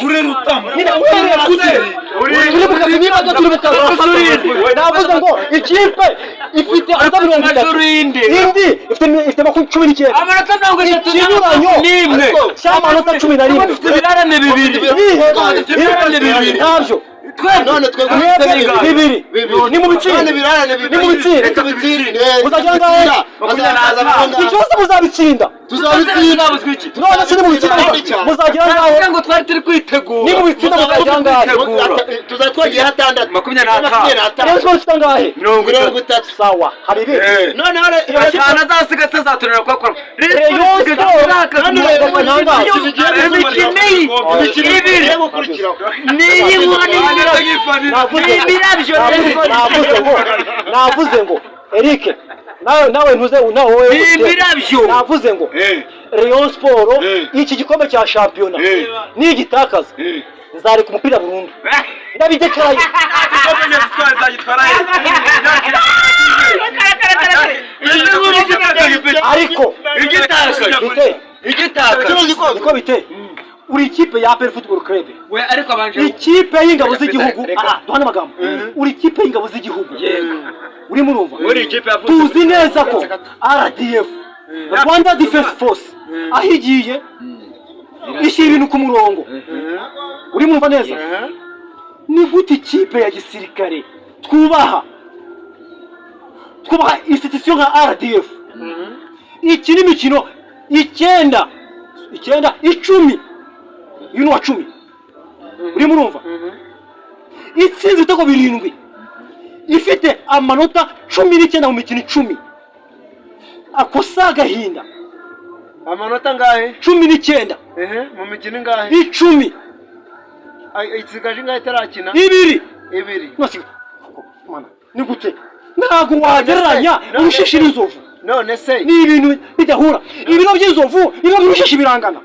uri rutamu nyine uri mukazi niba turi mukazi navuze ngo ikipe ifite amanota 30 indi ifite 19 amanota 30 ikinyuranyo nimwe cy'amanota 11 ifite ibirarane bibiri ntabyo none twebwe bibiri ni mu bitsinde reka bitsinde uzajya ngaho ikibazo muzabitsinda none se ni mu bitsinde muzagira ngaho ngo twari turi kwitegura ni mu bitsinde muzagira ngaho tuzatwagiye 6 25 Rayon Sports ifite angahe 30 sawa hari ibindi none cyane azasiga tuzaturira kwa kwa Rayon Sports navuze ngo Eric nawe ntuze wowe navuze ngo Rayon Sports iki gikombe cya shampiyona ni igitakaza nzari ku mupira burundu ndabidekaraye ariko niko bite uri ikipe ya APR Football Club we ariko abanje ikipe y'ingabo z'igihugu duhana amagambo uri ikipe y'ingabo z'igihugu uri murumva tuzi neza ko RDF Rwanda Defense Force ahigiye ishyira ibintu ku murongo uri murumva neza ni gute ikipe ya gisirikare twubaha institution nka RDF iki ni imikino 9 10 yuno wa 10 uri murumva itsinze ibitego 7 ifite amanota 19 mu mikino 10 akosa gahinda amanota ngahe 19 mu mikino ngahe 10 itsigaje ngahe tarakina 2 nose mana ni gute ntago wagereranya urushishi n'inzovu none se ni ibintu bidahura ibiro by'inzovu ibiro by'urushishi birangana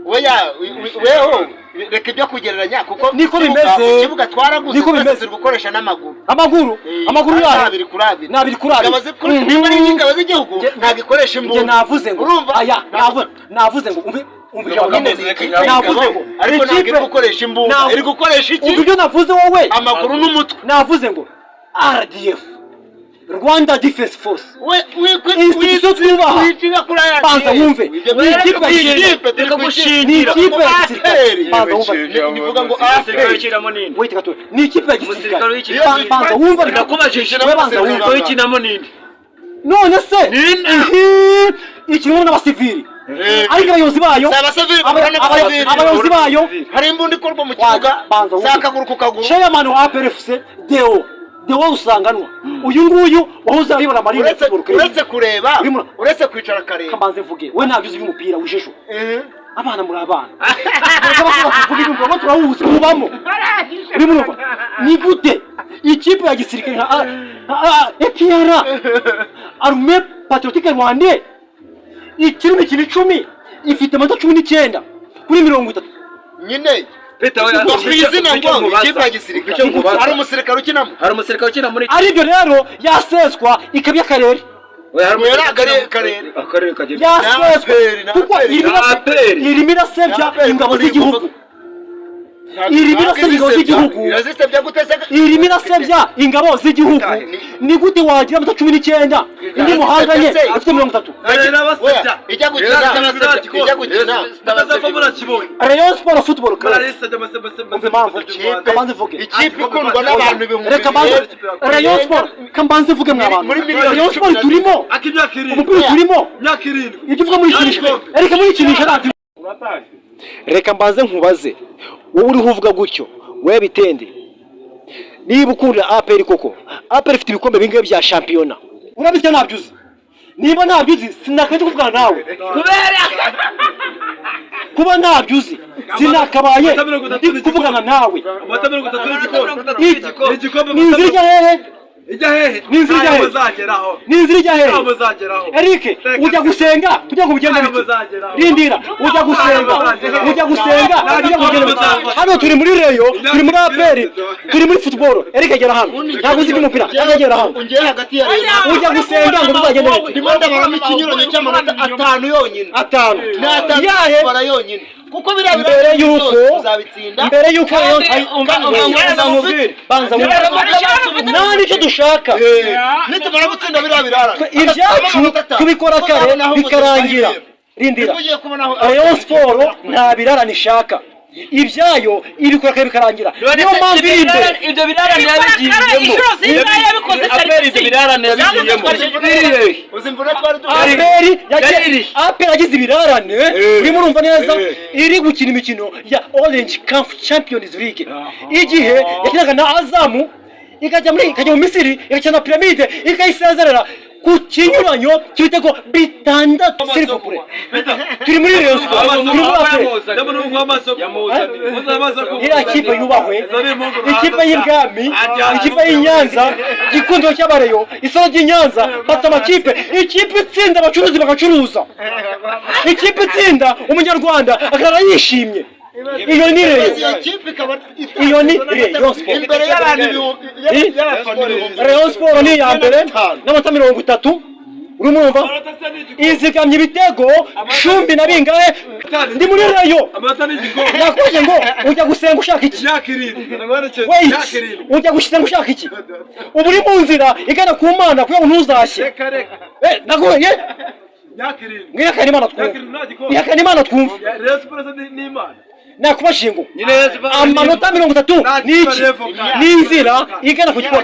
weho reka ibyo kugereranya kuko niko bimeze kibuga twaraguze twese gukoresha n'amaguru yahe nabiri kurabi niba ari ingabo z'igihugu ntagikoresha imbunda navuze ngo aya navuze ngo umve navuze ngo ariko ntabwo gukoresha imbunda iri gukoresha iki ibyo navuze wowe amaguru n'umutwe navuze ngo RDF Rwanda Defense Force institution twubaha banza wumve ni ikipe turi gushingira banza wumve nivuga ngo APR kiramo nini wait gato ni ikipe ya gisirikare banza wumve nakubajije banza wumve ikinamo nini none se ikirimo n'abasivili ariko abayobozi bayo abayobozi bayo hari imbunda ikorwa mu kibuga zakaguru ku kaguru chairman wa APR FC Deo usanganwa uyu nguyu wahoze ayibona Marine uretse kwicara kare kamanze mvuge we ntabyo uzi by'umupira wijejo abana muri abana bavuga ibintu turawuzi ubamo uri murumva ni gute ikipe ya gisirikare nka APR Armée Patriotique Rwandais ikirimo ikintu 10 ifite amanota 19 kuri 30 nyine Peta izina ngo ikipe ya gisirikare hari umusirikare ukina muri aribyo rero yaseswa ikabya karere akarere yaseswa kuko irimo irasebya ingabo z'igihugu irimo irasebya ingabo z'igihugu ni gute wagira amanota 19 indi muhanganye afite 30 ijya gukina Rayon Sports Football Club ikipe ikundwa n'abantu ibihumbi reka banze Rayon Sports kambanze vuge mwabantu Rayon Sports turimo umupira turimo ibyo uvuga muri kinisha reka mbanze nkubaze wowe uri uvuga gutyo we bitende niba ukunda APR koko APR ifite ibikombe bingahe bya shampiyona urabitse nabyuzi niba nabyuzi sinakaje kuvugana nawe kuba nabyuzi sinakabaye kuvugana nawe ninzirya hehe ninzirya hehe Eric ujya gusenga kugira ngo ugende rindira ujya gusenga kugira ngo ugende hano turi muri Rayon turi muri APR turi muri football Eric gera hano ntabwo uzi umupira agera hano ungiye hagati ya Rayon ujya gusenga ngo uzagende ndimo ndabaramo ikinyuranyo cy'amanota 5 yonyine 5 yahe bara yonyine kuko biriya mbere yuko uzabitsinda mbere yuko banza nani icyo dushaka nitumara gutsinda biriya birarane ibyacu tubikora kare bikarangira rindira Rayon Sport nta birarane ishaka ibyayo ibikora kare bikarangira niyo mpamvu iri imbere ibyo birarane yabigiyemo ibyo birarane yabigiyemo aperi yagize ibirarane urimo urumva neza iri gukina imikino ya Orange CAF Champions League igihe yakinaga na Azamu ikajya mu Misiri igakina na Pyramide ikayisezerera ku kinyuranyo cy'ibitego bitandatu s'il-vous-plaît turi muri Rayon Sport iriya kipe yubahwe ikipe y'ibwami ikipe y'Inyanza igikundiro cy'abareyo isoro ry'Inyanza bata amakipe ikipe itsinda abacuruzi bagacuruza ikipe itsinda umunyarwanda akarara yishimye iyo ni Rayon iyo ni Rayon Sport imbere y'abantu Rayon Sport ni ya mbere n'amata 30 urumva izigamye ibitego 10 na bingahe ndi muri Rayon nakuje ngo ujya gusenga ushaka iki ujya gusenga ushaka iki ubu uri mu nzira igana ku Mana kuko ntuzashye nagoye mwihakana Imana twumva nakubashingo amanota 30 niki n'inzira igana ku gikora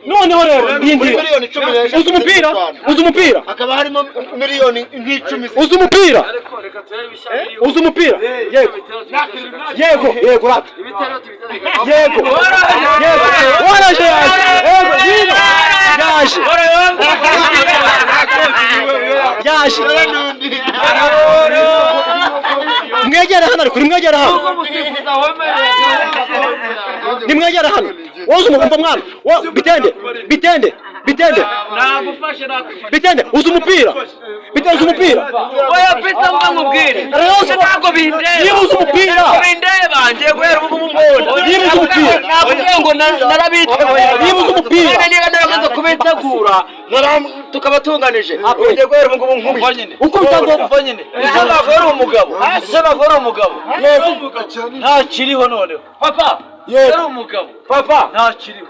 noneho rero ndindira uzi umupira akaba harimo miliyoni nk'icumi uzi umupira yego rata yego waraje yaje mwegera hano ariko mwegera hano nimwegera hano wowe umva mwana bitende uzi umupira oya pita mubwire ntabwo bindeba niba uzi umupira bindeba ngiye guhera ubu ngubu niba uzi umupira nakubwiye ngo narabiteguye niba uzi umupira niba naramaze kubitegura tukaba tunganije ngiye guhera ubu ngubu nk'ubu nyine uko bitagomba nyine ntabwo ari umugabo nta kiriho noneho papa yari umugabo papa nta kiriho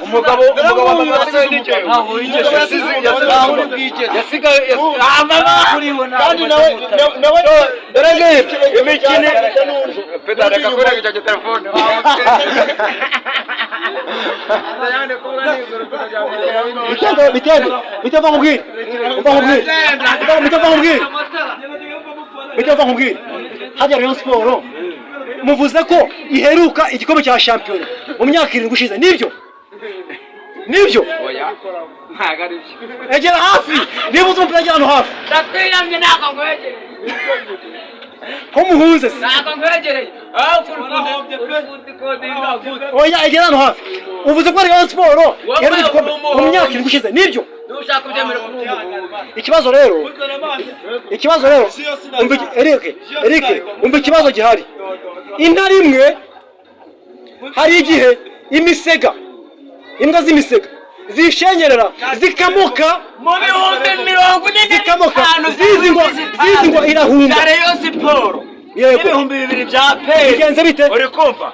umugabo w'amase n'ingewe ntaho yigeze yasigaye kandi nawe dore imikino pedale kakora icyo telefone bitava nkubwire hajya Rayon Sport muvuze ko iheruka igikombe cya shampiyona mu myaka 7 gushize nibyo oya ntago ari byo egera hafi niba uzi umupira hano hafi ndakwiyamye ntabwo ngwegereye ko muhunze se ntabwo ngwegereye aho oya egera hano hafi uvuze ko Rayon Sport iheruka igikombe mu myaka 7 gushize nibyo nushaka kubyemera kuri ubu ikibazo rero Eric umva ikibazo gihari intara imwe hari igihe imbwa z'imisega zishenyerera zikamoka mu bihumbi 45 zizi ngo irahunga Rayon Sport ibihumbi 2 bya peri bigenze bite uri kumva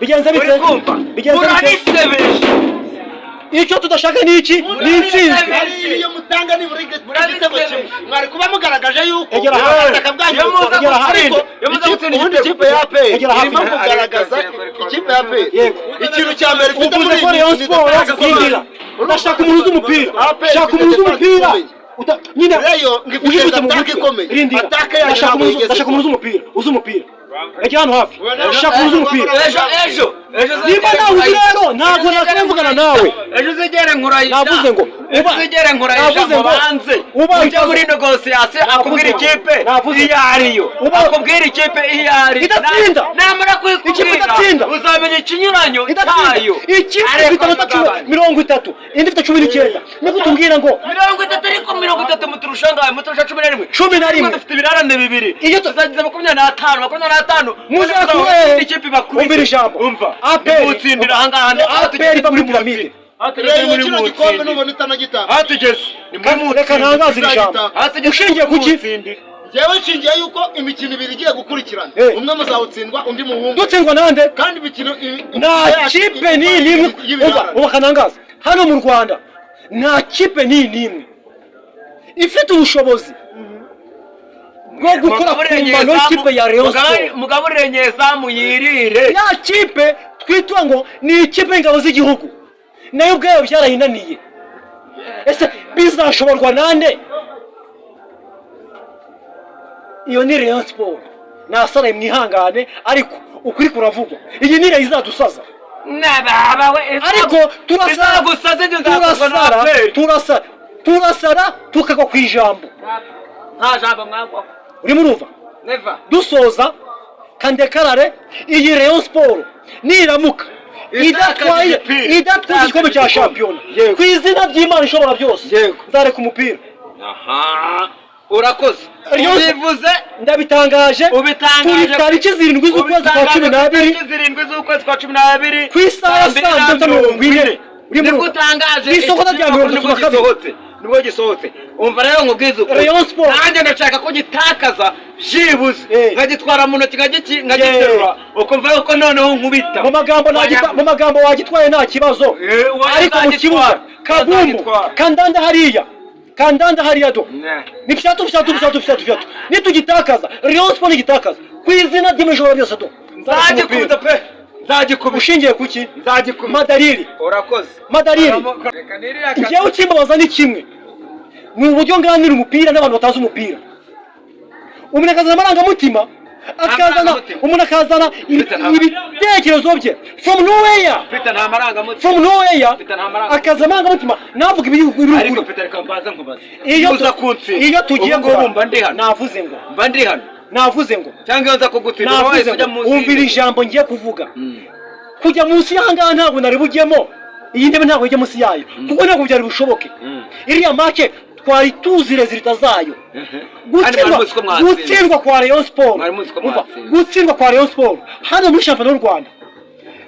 icyo tudashaka ni iki ni intsinzi iyo mutanga ni buri gitego kimwe mwari kuba mugaragaje yuko ikipe ya APR irimo kugaragaza ikipe ya APR ikintu cya mbere ifite muri Rayon Sport indira ndashaka umuntu uzi umupira nyine ujibutse mu mutwe ataka ndashaka umuntu uzi umupira ejya hano hafi ndashaka umuntu uzi umupira ejo niba nawe uzi rero ntabwo nakwemvugana nawe ejo uzigere nkurayisha navuze ngo banze ujya muri negociation akubwira ikipe iyo ariyo akubwira ikipe iyo ari idatsinda namara kwikubwira uzamenya ikinyuranyo cyayo ikipe ifite amanota 30 indi ifite 19 niko tumbwira ngo 30 ariko 30 muturusha ngaye muturusha 11 dufite ibirarane bibiri iyo tuzagize 25 muzakuwe ikipe bakubita umvira ijambo umva APR utsindira ahangaha APR iva muri Pyramide Rero kino gikombe nubona itanagitanga. Hatugeze. Reka ntangaze ijambo. Ushingiye kuki? Jewe nshingiye yuko imikino ibiri igiye gukurikirana. Umwe muzawutsindwa undi muhungu. Dutsindwa nande? Kandi imikino nta kipe n'imwe. Uba kanangaza. Hano mu Rwanda nta kipe n'imwe ifite ubushobozi bwo gukora kumbano ikipe ya Rayon Sport. Mugaburire nyezamu yirire. Ya kipe twitwa ngo ni ikipe y'ingabo z'igihugu. Nayo ubwayo byarayinaniye. Ese bizashoborwa nande? Iyo ni Rayon Sport. Nasara mwihangane ariko ukuri kuravugwa. Iyi ni Rayon izadusaza. Ariko turasara tukagwa ku ijambo. Nta jambo mwagwa. Uri murumva? Never. Dusoza kandekarare iyi Rayon Sport niramuka idatwaye igikombe cya shampiyona ku izina ry'Imana ishobora byose nzareka umupira. Aha. Urakoze. Ubivuze ndabitangaje. Turi tariki 7 z'ukwezi kwa 12 ku isaha ya 7:40. Nibwo utangaje isoko rya 22 nibwo gisohotse. Umva rero nkubwiza uko Rayon Sport nanjye ndashaka ko gitakaza byibuze nkagitwara mu ntoki nkagiterura ukumva yuko noneho nkubita mu magambo wagitwaye nta kibazo. Ariko mu kibuga kabumbu kandanda hariya do ni byatu nitugitakaza Rayon Sport igitakaza ku izina ry'imijoro byose do nzagikubita pe. Nzagikubita. Ushingiye kuki? Nzagikubita. Madariri. Urakoze. Madariri. Igihe ukimbabaza ni kimwe. Ni uburyo nganira umupira n'abantu batazi umupira. Umuntu akazana amarangamutima umuntu akazana ibitekerezo bye from nowhere. Peter nta marangamutima. From nowhere akazana amarangamutima navuga ibiri ariko Peter kambaza nkubaza. Iyo tugiye ngo mba ndi hano. Navuze ngo mba ndi hano. Navuze ngo cyangwa nza kugutsinda wese ujya munsi. Umvira ijambo ngiye kuvuga. Kujya munsi y'ahanga ntabwo nari bujyemo. Iyi ndebe ntabwo ijya munsi yayo. Kuko ntabwo byari bushoboke. Iriya make twari tuzire zirita zayo. Gutsindwa kwa Rayon Sport. Gutsindwa kwa Rayon Sport hano muri shampiyona y'u Rwanda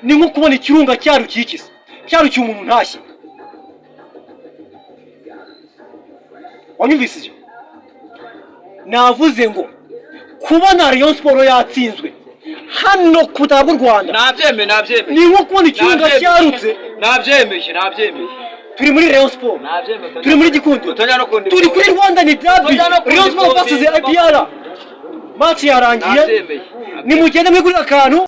ni nko kubona ikirunga cyarukikise. Cyarukiye umuntu ntashye. Wanyumvise? Navuze ngo kubona Rayon Sport yatsinzwe hano kutabwa u Rwanda nabyemeye ni nko kubona ikirunga cyarutse. Nabyemeye turi muri Rayon Sport, turi muri Gikundi, turi kuri Rwanda ni derby. Rayon Sport vs APR match yarangiye, nimugende mwigurira akantu.